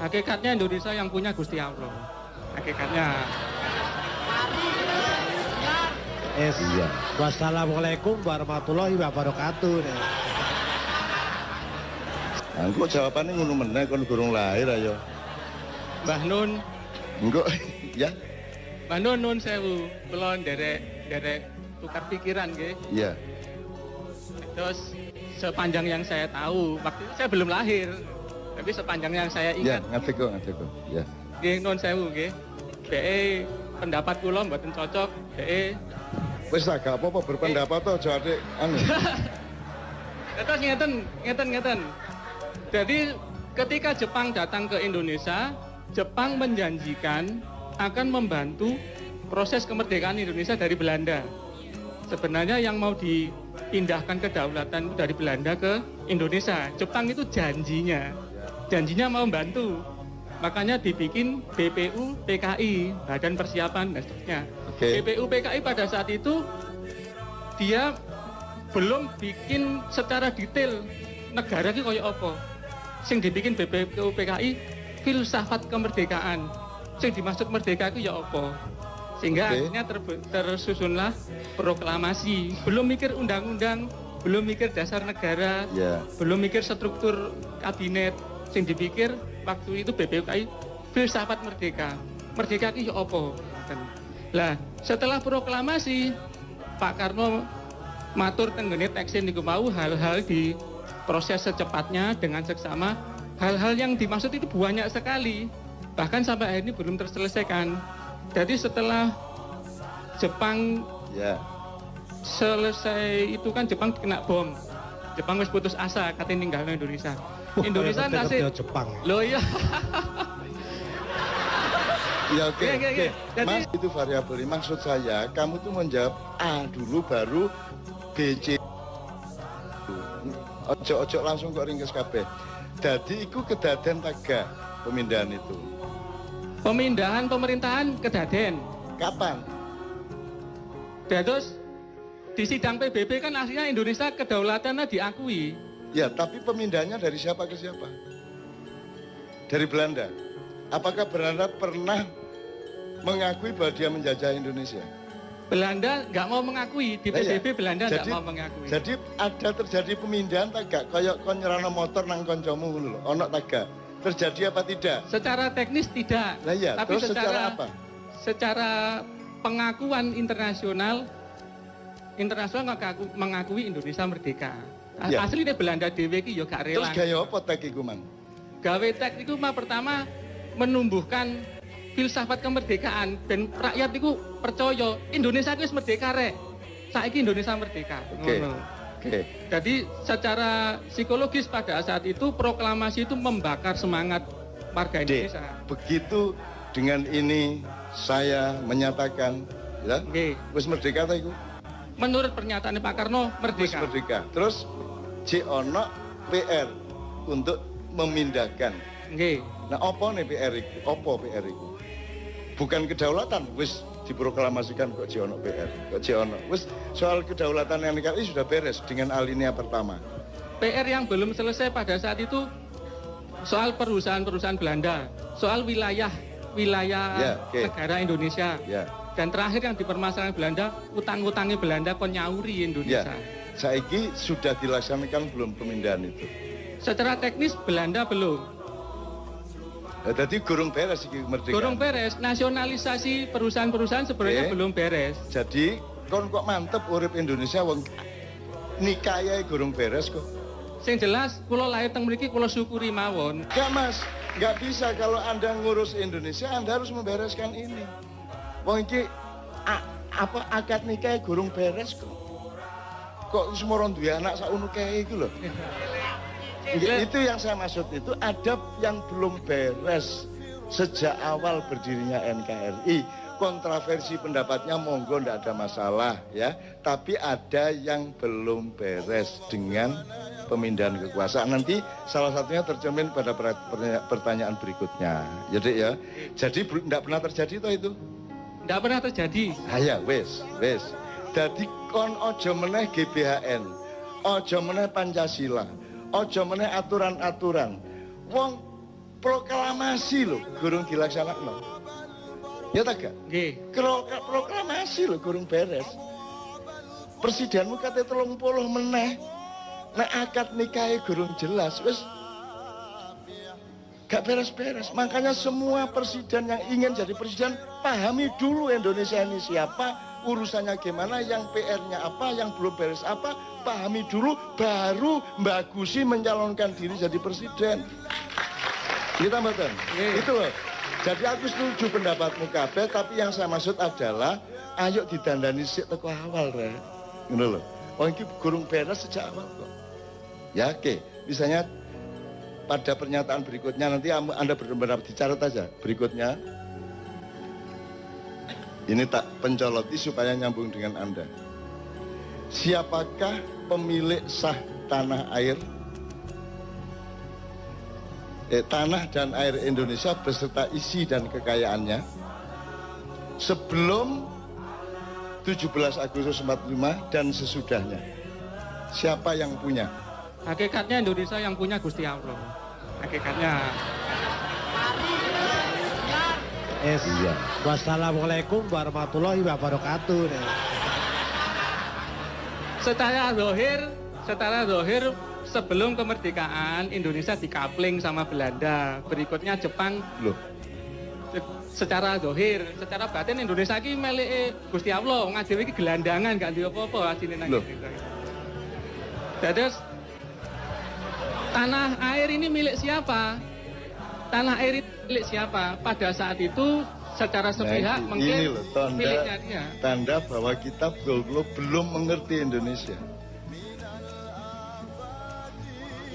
Hakikatnya Indonesia yang punya Gusti Allah. Hakikatnya. Iya. Wassalamualaikum warahmatullahi wabarakatuh. Engko jawabannya ngono meneh kon gurung lahir ayo. Mbah Nun. Engko ya. Mbah Nun sewu. Kula nderek tukar pikiran nggih. Iya. Terus sepanjang yang saya tahu, waktu itu saya belum lahir. Tapi sepanjang yang saya Iya, ingat. ngerti kok. Ya. Nggih Nun sewu nggih. DE pendapat kula mboten cocok. DE Wis gak apa-apa berpendapat to aja adik anu. terus ngeten. Jadi ketika Jepang datang ke Indonesia, Jepang menjanjikan akan membantu proses kemerdekaan Indonesia dari Belanda. Sebenarnya yang mau dipindahkan kedaulatan dari Belanda ke Indonesia. Jepang itu janjinya mau membantu. Makanya dibikin BPU PKI, Badan Persiapan dan seterusnya. Okay. BPU PKI pada saat itu dia belum bikin secara detail negara itu kayak apa. Sing dibikin BPU PKI filsafat kemerdekaan. Sing dimaksud merdeka itu ya apa. Sehingga akhirnya tersusunlah proklamasi. Belum mikir undang-undang, belum mikir dasar negara, belum mikir struktur kabinet. Sing dipikir waktu itu BPUKI filsafat merdeka. Merdeka itu ya apa? Lah, setelah proklamasi Pak Karno matur tenggene teksin niku mau hal-hal di proses secepatnya dengan seksama. Hal-hal yang dimaksud itu banyak sekali. Bahkan sampai hari ini belum terselesaikan. Jadi setelah Jepang selesai itu kan Jepang kena bom. Jepang wis putus asa katanya ninggalin Indonesia. Indonesia nasib Jepang. Loh iya. Ya oke. Jadi, Mas itu variabel. Maksud saya kamu tuh menjawab A dulu baru B C. Ojo langsung kok ringkes kabeh. Jadi iku kedaden taga pemindahan itu. Pemindahan pemerintahan kedaden. Kapan? Terus di sidang PBB kan aslinya Indonesia kedaulatannya diakui. Ya, tapi pemindahannya dari siapa ke siapa? Dari Belanda. Apakah Belanda pernah mengakui bahwa dia menjajah Indonesia? Belanda nggak mau mengakui, di PBB Belanda nggak mau mengakui. Jadi ada terjadi pemindahan tagak, kayak kon nyerana motor nang koncomu ngono lho, ono tagak. Terjadi apa tidak? Secara teknis tidak. Nah ya, tapi terus secara apa? Secara pengakuan internasional mengakui Indonesia merdeka. Ya. Asli deh Belanda dhewe iki ya gak rela. Terus gaya apa tek iku, Man? Gawe tek iku pertama menumbuhkan filsafat kemerdekaan dan rakyat itu percaya Indonesia itu merdeka rek. Saiki Indonesia merdeka. Oke. Jadi secara psikologis pada saat itu proklamasi itu membakar semangat warga Indonesia. Begitu dengan ini saya menyatakan ya, wis merdeka ta iku? Menurut pernyataan Pak Karno merdeka. Wis merdeka. Terus ono PR untuk memindahkan. Nggih. Nah, apa nih PR itu? Apa PR itu? Bukan kedaulatan, wis diproklamasikan kok ono PR, kok ono. Wis soal kedaulatan yang NKRI sudah beres dengan alinea pertama. PR yang belum selesai pada saat itu soal perusahaan-perusahaan Belanda, soal wilayah negara Indonesia. Dan terakhir yang dipermasalahkan Belanda, utang-utangnya Belanda kon nyauri Indonesia. Saiki sudah dilaksanakan belum pemindahan itu? Secara teknis Belanda belum. Jadi gurung beres iki merdeka. Gurung beres, nasionalisasi perusahaan-perusahaan sebenarnya belum beres. Jadi kon kok mantep urip Indonesia wong nikahe gurung beres kok. Sing jelas kula lahir teng mriki kula syukuri mawon. Enggak Mas, enggak bisa kalau Anda ngurus Indonesia Anda harus membereskan ini. Wong iki apa akad nikah gurung beres kok. Kok semua duwe anak sakmono kae iku lho. Itu yang saya maksud itu ada yang belum beres sejak awal berdirinya NKRI. Kontroversi pendapatnya monggo ndak ada masalah ya, tapi ada yang belum beres dengan pemindahan kekuasaan. Nanti salah satunya tercermin pada pertanyaan berikutnya. Jadi ya, jadi ndak pernah terjadi toh itu? Ndak pernah terjadi. Ya wes. Jadi kon ojo meneh GBHN, ojo meneh Pancasila, ojo meneh aturan-aturan. Wong proklamasi loh, gurung dilaksanakno. Ya tak gak? Nggih. Proklamasi loh, gurung beres. Presidenmu kate 30 meneh. Nek akad nikahe gurung jelas, wis gak beres-beres. Makanya semua presiden yang ingin jadi presiden, pahami dulu Indonesia ini siapa, urusannya gimana, yang PR-nya apa, yang belum beres apa, pahami dulu, baru bagusi mencalonkan diri jadi presiden. Kita betul. Itu loh. Jadi aku setuju pendapatmu kabeh, tapi yang saya maksud adalah ayo didandani sik teko awal re. Ngono lho. Wong iki gurung beres sejak awal kok. Ya oke, misalnya pada pernyataan berikutnya nanti Anda benar-benar dicatat aja berikutnya. Ini tak pencoloti supaya nyambung dengan Anda. Siapakah pemilik sah tanah air? Tanah dan air Indonesia beserta isi dan kekayaannya sebelum 17 Agustus 45 dan sesudahnya. Siapa yang punya? Hakikatnya Indonesia yang punya Gusti Allah. Hakikatnya. Iya. Wassalamualaikum warahmatullahi wabarakatuh. Secara zahir sebelum kemerdekaan Indonesia dikapling sama Belanda. Berikutnya Jepang. Loh. Secara zahir, secara batin Indonesia iki melike Gusti Allah, ngadewe iki gelandangan gak duwe apa-apa asline nang Indonesia. Dados tanah air ini milik siapa? Tanah air ini milik siapa? Pada saat itu secara sepihak mengklaim miliknya dia. Tanda bahwa kita belum mengerti Indonesia.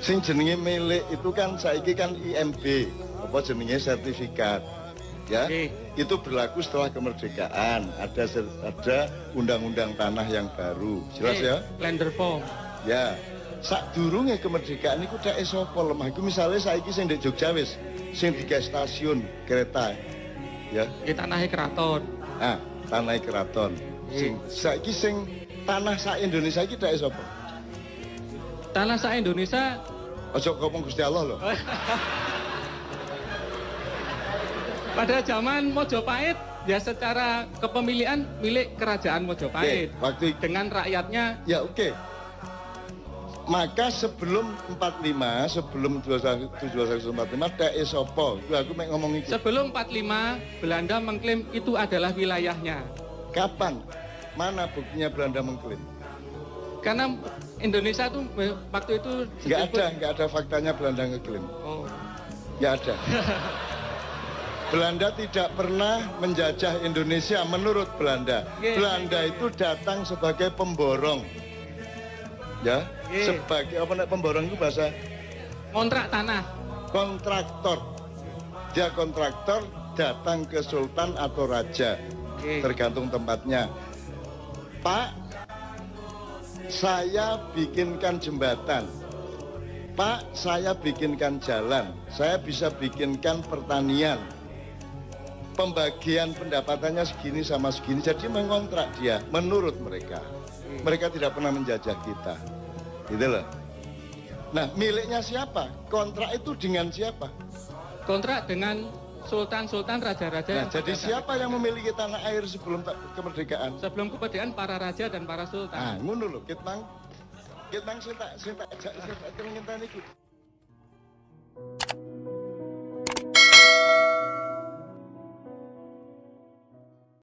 Sing jenenge milik itu kan saiki kan IMB, apa jenenge sertifikat. Ya, itu berlaku setelah kemerdekaan. Ada undang-undang tanah yang baru. Jelas ya? Land reform. Ya. Sadurunge kemerdekaan iku dak sapa lemah iku misale saiki sing ndek Jogja wis sing digawe stasiun kereta. Ya, Iki tanahnya keraton. Ah, tanah keraton. Saiki sing tanah sak Indonesia iki dak sapa? Tanah sak Indonesia. Ojo ngomong Gusti Allah loh. Pada zaman Mojopahit ya secara kepemilikan milik kerajaan Mojopahit. Waktu dengan rakyatnya. Ya oke. Maka sebelum 45, sebelum 1745 dak sapa? Aku mek ngomong iki. Sebelum 45 Belanda mengklaim itu adalah wilayahnya. Kapan? Mana buktinya Belanda mengklaim? Karena Indonesia itu waktu itu nggak ada faktanya Belanda ngeklaim. Oh. Nggak ada. Belanda tidak pernah menjajah Indonesia menurut Belanda. Belanda itu datang sebagai pemborong. Ya, sebagai apa nek pemborong itu bahasa kontrak tanah. Kontraktor. Dia kontraktor datang ke sultan atau raja. Tergantung tempatnya. Pak, saya bikinkan jembatan. Pak, saya bikinkan jalan. Saya bisa bikinkan pertanian. Pembagian pendapatannya segini sama segini. Jadi mengontrak dia menurut mereka. Mereka tidak pernah menjajah kita. Gitu loh. Nah, miliknya siapa? Kontrak itu dengan siapa? Kontrak dengan sultan-sultan, raja-raja. Nah, jadi siapa yang memiliki tanah air sebelum kemerdekaan? Sebelum kemerdekaan para raja dan para sultan. Ah, ngono lho, kitang sing tak ngenteni iki.